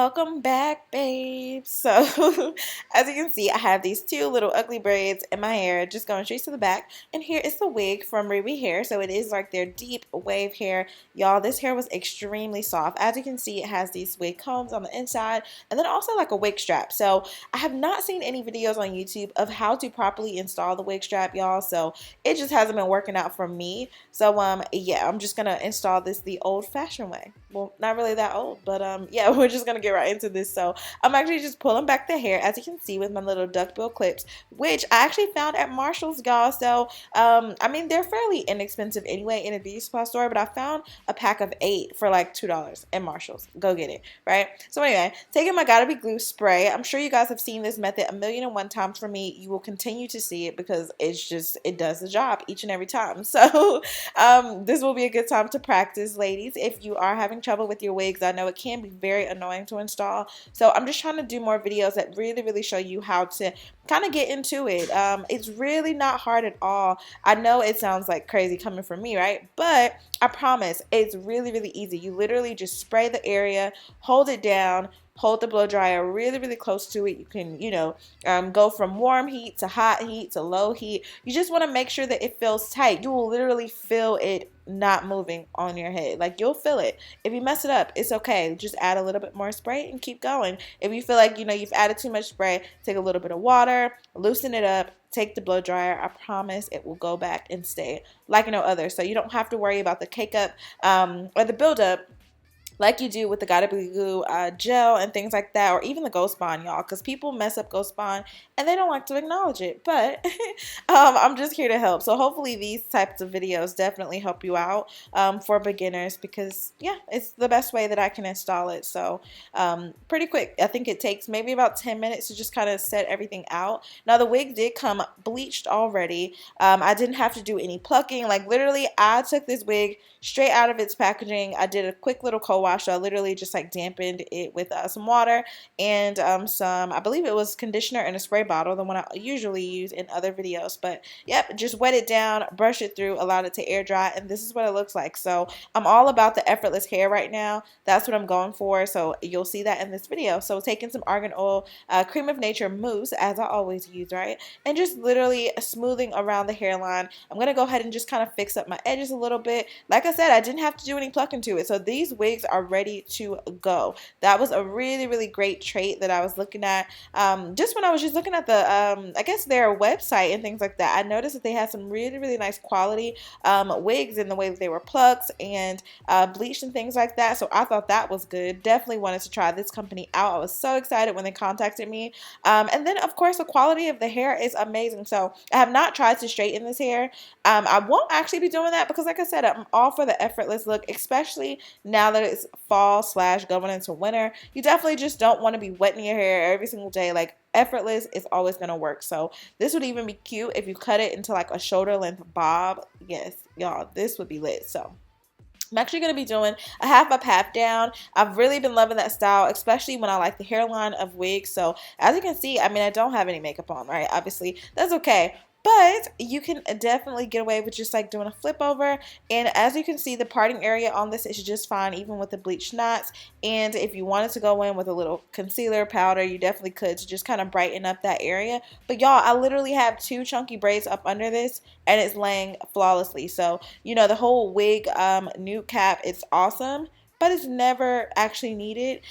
Welcome back, babes. So, as you can see, I have these two little ugly braids in my hair, just going straight to the back. And here is the wig from Ririhair. So, it is like their deep wave hair. Y'all, this hair was extremely soft. As you can see, it has these wig combs on the inside and then also like a wig strap. So, I have not seen any videos on YouTube of how to properly install the wig strap, y'all. So, it just hasn't been working out for me. So, yeah, I'm just going to install this the old-fashioned way. Well, not really that old, but yeah, we're just gonna get right into this. So I'm actually just pulling back the hair, as you can see, with my little duckbill clips, which I actually found at Marshall's, y'all. So I mean, they're fairly inexpensive anyway in a beauty supply store, but I found a pack of 8 for like $2 at Marshall's. Go get it, right? So anyway, taking my Gotta Be Glue spray. I'm sure you guys have seen this method 1,000,001 times from me. You will continue to see it because it does the job each and every time. So this will be a good time to practice, ladies, if you are having trouble with your wigs. I know it can be very annoying to install, so I'm just trying to do more videos that really show you how to kind of get into it. It's really not hard at all. I know it sounds like crazy coming from me, right? But I promise it's really easy. You literally just spray the area, hold it down, hold the blow dryer really close to it. You can, go from warm heat to hot heat to low heat. You just want to make sure that it feels tight. You will literally feel it not moving on your head. Like, you'll feel it. If you mess it up, it's okay. Just add a little bit more spray and keep going. If you feel like, you've added too much spray, take a little bit of water, loosen it up, take the blow dryer. I promise it will go back and stay like no other. So you don't have to worry about the cake up or the buildup like you do with the Gotta Be Glue gel and things like that, or even the Ghost Bond, y'all, because people mess up Ghost Bond and they don't like to acknowledge it. But I'm just here to help. So hopefully these types of videos definitely help you out for beginners, because yeah, it's the best way that I can install it. So pretty quick. I think it takes maybe about 10 minutes to just kind of set everything out. Now the wig did come bleached already. I didn't have to do any plucking. Like, literally, I took this wig straight out of its packaging. I did a quick little co-wash. So I literally just like dampened it with some water and some, I believe it was conditioner in a spray bottle, the one I usually use in other videos. But yep, just wet it down, brush it through, allowed it to air dry, and this is what it looks like. So I'm all about the effortless hair right now. That's what I'm going for. So you'll see that in this video. So taking some argan oil, cream of nature mousse, as I always use, right? And just literally smoothing around the hairline. I'm going to go ahead and just kind of fix up my edges a little bit. Like I said, I didn't have to do any plucking to it. So these wigs are ready to go. That was a really great trait that I was looking at just when I was just looking at the I guess their website and things like that. I noticed that they had some really nice quality wigs in the way that they were plucked and bleached and things like that. So I thought that was good. Definitely wanted to try this company out. I was so excited when they contacted me. And then of course the quality of the hair is amazing. So I have not tried to straighten this hair. I won't actually be doing that because, like I said, I'm all for the effortless look, especially now that it's fall / going into winter. You definitely just don't want to be wetting your hair every single day. Like, effortless is always going to work. So this would even be cute if you cut it into like a shoulder length bob. Yes, y'all, this would be lit. So I'm actually going to be doing a half up, half down. I've really been loving that style, especially when I like the hairline of wigs. So as you can see, I mean, I don't have any makeup on, right? Obviously, that's okay. But you can definitely get away with just like doing a flip over. And as you can see, the parting area on this is just fine, even with the bleached knots. And if you wanted to go in with a little concealer powder, you definitely could, to just kind of brighten up that area. But y'all, I literally have 2 chunky braids up under this and it's laying flawlessly. So, the whole wig nude cap, it's awesome, but it's never actually needed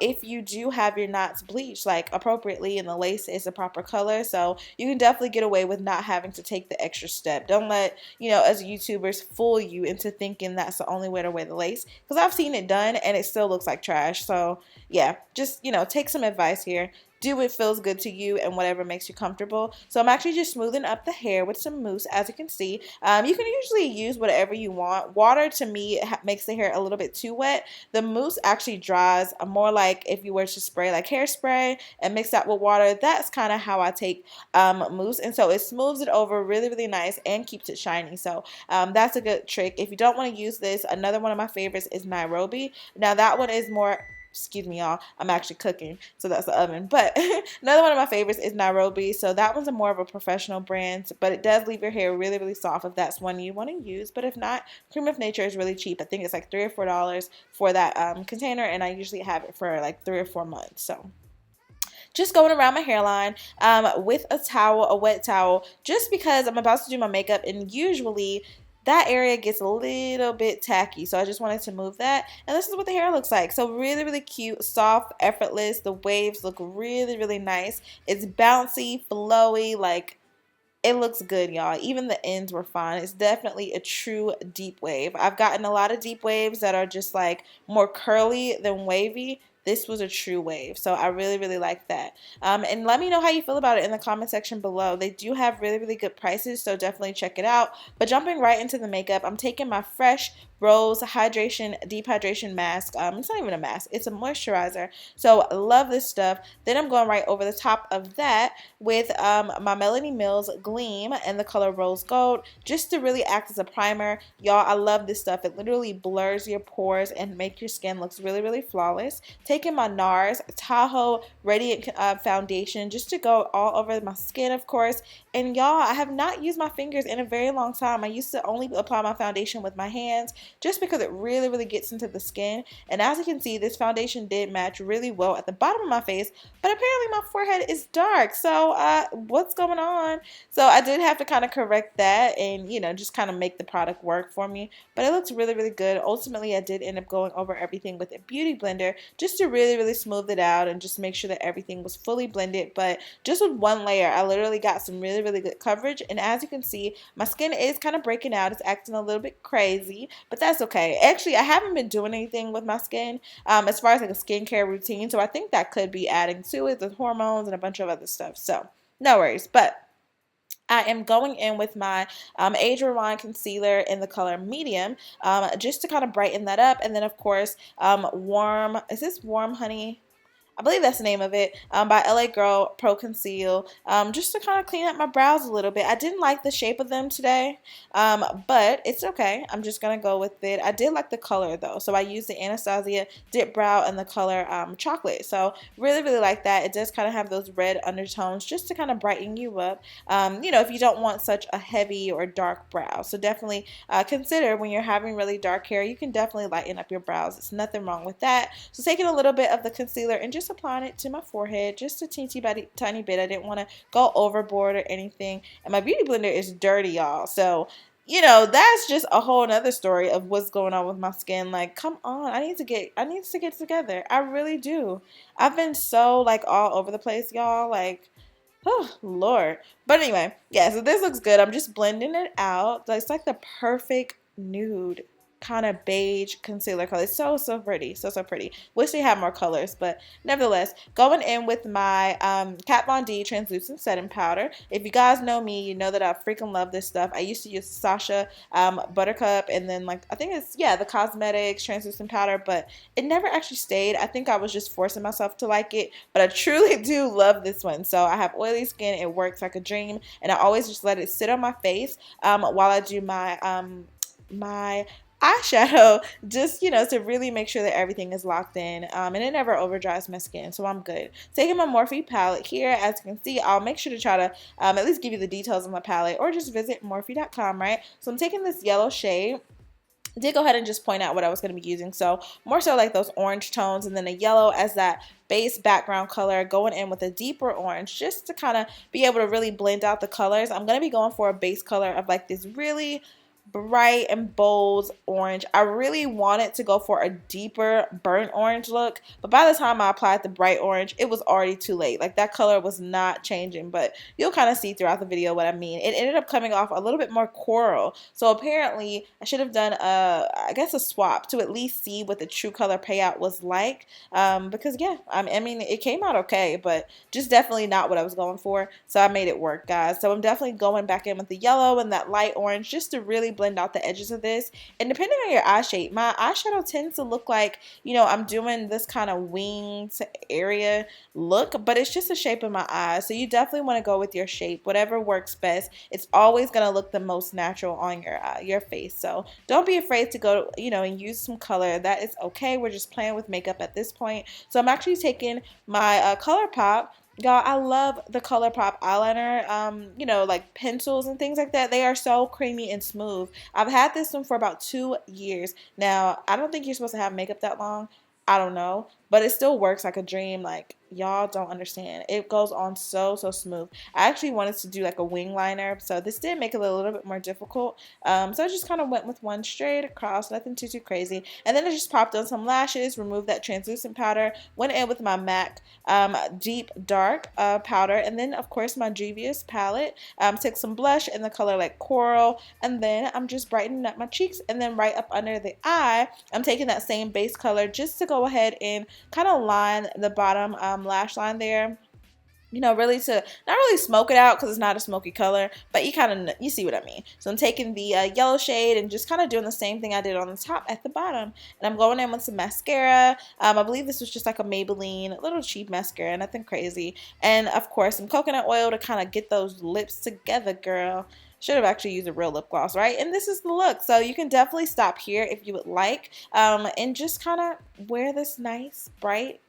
if you do have your knots bleached like appropriately and the lace is the proper color. So you can definitely get away with not having to take the extra step. Don't let, us YouTubers fool you into thinking that's the only way to wear the lace, because I've seen it done and it still looks like trash. So yeah, just, take some advice here. Do what feels good to you and whatever makes you comfortable. So I'm actually just smoothing up the hair with some mousse, as you can see. You can usually use whatever you want. Water, to me, makes the hair a little bit too wet. The mousse actually dries more like if you were to spray like hairspray and mix that with water. That's kind of how I take mousse. And so it smooths it over really nice and keeps it shiny. So that's a good trick. If you don't want to use this, another one of my favorites is Nairobi. Now that one is more excuse me, y'all, I'm actually cooking, so that's the oven. But another one of my favorites is Nairobi. So that one's a more of a professional brand, but it does leave your hair really, really soft if that's one you want to use. But if not, Cream of Nature is really cheap. I think it's like $3 or $4 for that container, and I usually have it for like 3 or 4 months. So just going around my hairline with a towel, a wet towel, just because I'm about to do my makeup, and usually that area gets a little bit tacky, so I just wanted to move that. And this is what the hair looks like. So really, really cute, soft, effortless. The waves look really, really nice. It's bouncy, flowy, like it looks good, y'all. Even the ends were fine. It's definitely a true deep wave. I've gotten a lot of deep waves that are just like more curly than wavy. This was a true wave, so I really, really like that. And let me know how you feel about it in the comment section below. They do have really, really good prices, so definitely check it out. But jumping right into the makeup, I'm taking my Fresh Rose Hydration Deep Hydration Mask. It's not even a mask, it's a moisturizer. So I love this stuff. Then I'm going right over the top of that with my Melanie Mills Gleam in the color Rose Gold, just to really act as a primer. Y'all, I love this stuff. It literally blurs your pores and make your skin looks really, really flawless. Taking my NARS Tahoe Radiant Foundation just to go all over my skin, of course. And y'all, I have not used my fingers in a very long time. I used to only apply my foundation with my hands just because it really, really gets into the skin. And as you can see, this foundation did match really well at the bottom of my face, but apparently my forehead is dark. So what's going on? So I did have to kind of correct that and, you know, just kind of make the product work for me. But it looks really, really good. Ultimately, I did end up going over everything with a beauty blender just to really, really smooth it out and just make sure that everything was fully blended. But just with one layer, I literally got some really, really good coverage. And as you can see, my skin is kind of breaking out. It's acting a little bit crazy, but that's okay. Actually, I haven't been doing anything with my skin as far as like a skincare routine, so I think that could be adding to it, the hormones and a bunch of other stuff. So no worries. But I am going in with my Age Rewind Concealer in the color Medium just to kind of brighten that up. And then, of course, is this Warm Honey? I believe that's the name of it, by LA Girl Pro Conceal, just to kind of clean up my brows a little bit. I didn't like the shape of them today, but it's okay. I'm just going to go with it. I did like the color, though, so I used the Anastasia Dip Brow in the color Chocolate, so really, really like that. It does kind of have those red undertones just to kind of brighten you up, you know, if you don't want such a heavy or dark brow. So definitely consider when you're having really dark hair, you can definitely lighten up your brows. It's nothing wrong with that. So taking a little bit of the concealer and just applying it to my forehead, just a tiny bit. I didn't want to go overboard or anything. And my beauty blender is dirty, y'all. So, you know, that's just a whole nother story of what's going on with my skin. Like, come on, I need to get together. I really do. I've been so like all over the place, y'all. Like, oh Lord. But anyway, yeah, so this looks good. I'm just blending it out. It's like the perfect nude kind of beige concealer color. It's so pretty, so pretty. Wish they had more colors, but nevertheless, going in with my Kat Von D translucent setting powder. If you guys know me, you know that I freaking love this stuff. I used to use Sasha Buttercup, and then like I think it's the Cosmetics translucent powder, but it never actually stayed. I think I was just forcing myself to like it, but I truly do love this one. So I have oily skin. It works like a dream, and I always just let it sit on my face while I do my my eyeshadow, just, you know, to really make sure that everything is locked in, and it never over dries my skin, so I'm good. Taking my Morphe palette here, as you can see, I'll make sure to try to at least give you the details on the palette, or just visit Morphe.com, right? So I'm taking this yellow shade. I did go ahead and just point out what I was going to be using, so more so like those orange tones, and then a yellow as that base background color, going in with a deeper orange just to kind of be able to really blend out the colors. I'm going to be going for a base color of like this really bright and bold orange. I really wanted to go for a deeper burnt orange look, but by the time I applied the bright orange, it was already too late. Like that color was not changing, but you'll kind of see throughout the video what I mean. It ended up coming off a little bit more coral, so apparently I should have done I guess a swap to at least see what the true color payout was like, because yeah, I mean it came out okay, but just definitely not what I was going for, so I made it work, guys. So I'm definitely going back in with the yellow and that light orange just to really blend out the edges of this. And depending on your eye shape, my eyeshadow tends to look like, you know, I'm doing this kind of winged area look, but it's just the shape of my eye. So you definitely want to go with your shape, whatever works best. It's always going to look the most natural on your face. So don't be afraid to go, you know, and use some color. That is okay. We're just playing with makeup at this point. So I'm actually taking my ColourPop. Y'all, I love the ColourPop eyeliner, you know, like pencils and things like that. They are so creamy and smooth. I've had this one for about 2 years. Now, I don't think you're supposed to have makeup that long. I don't know, but it still works like a dream. Like, y'all don't understand. It goes on so smooth. I actually wanted to do like a wing liner, so this did make it a little bit more difficult. So I just kind of went with one straight across, nothing too crazy. And then I just popped on some lashes, removed that translucent powder, went in with my MAC Deep Dark powder, and then of course my Juvia's palette. Took some blush in the color like coral, and then I'm just brightening up my cheeks, and then right up under the eye, I'm taking that same base color just to go ahead and kind of line the bottom lash line there, you know, really to not really smoke it out because it's not a smoky color, but you see what I mean. So I'm taking the yellow shade and just kind of doing the same thing I did on the top at the bottom, and I'm going in with some mascara. I believe this was just like a Maybelline, a little cheap mascara, nothing crazy, and of course some coconut oil to kind of get those lips together, girl. Should have actually used a real lip gloss, right? And this is the look. So you can definitely stop here if you would like, and just kind of wear this nice, bright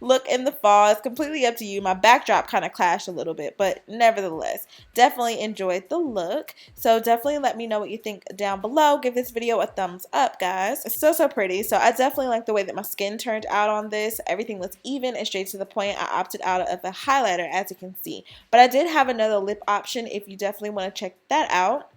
look in the fall. It's completely up to you. My backdrop kind of clashed a little bit, but nevertheless, definitely enjoyed the look. So definitely let me know what you think down below. Give this video a thumbs up, guys. It's so pretty. So I definitely like the way that my skin turned out on this. Everything looks even and straight to the point. I opted out of the highlighter, as you can see, but I did have another lip option if you definitely want to check that out.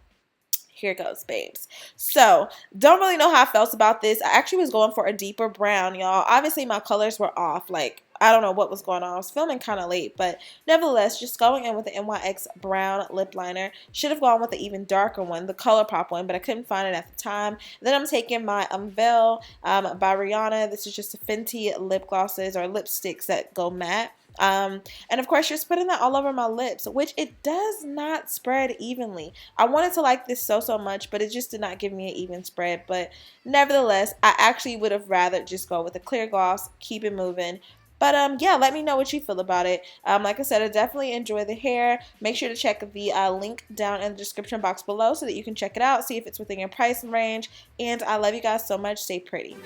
Here goes, babes. So, don't really know how I felt about this. I actually was going for a deeper brown, y'all. Obviously, my colors were off. Like, I don't know what was going on. I was filming kind of late, but nevertheless, just going in with the NYX brown lip liner. Should have gone with the even darker one, the ColourPop one, but I couldn't find it at the time. Then I'm taking my Unveil by Rihanna. This is just a Fenty lip glosses or lipsticks that go matte. And of course, just putting that all over my lips, which it does not spread evenly. I wanted to like this so much, but it just did not give me an even spread. But nevertheless, I actually would have rather just go with a clear gloss, keep it moving. But yeah, let me know what you feel about it. Like I said, I definitely enjoy the hair. Make sure to check the link down in the description box below so that you can check it out, see if it's within your price range. And I love you guys so much. Stay pretty.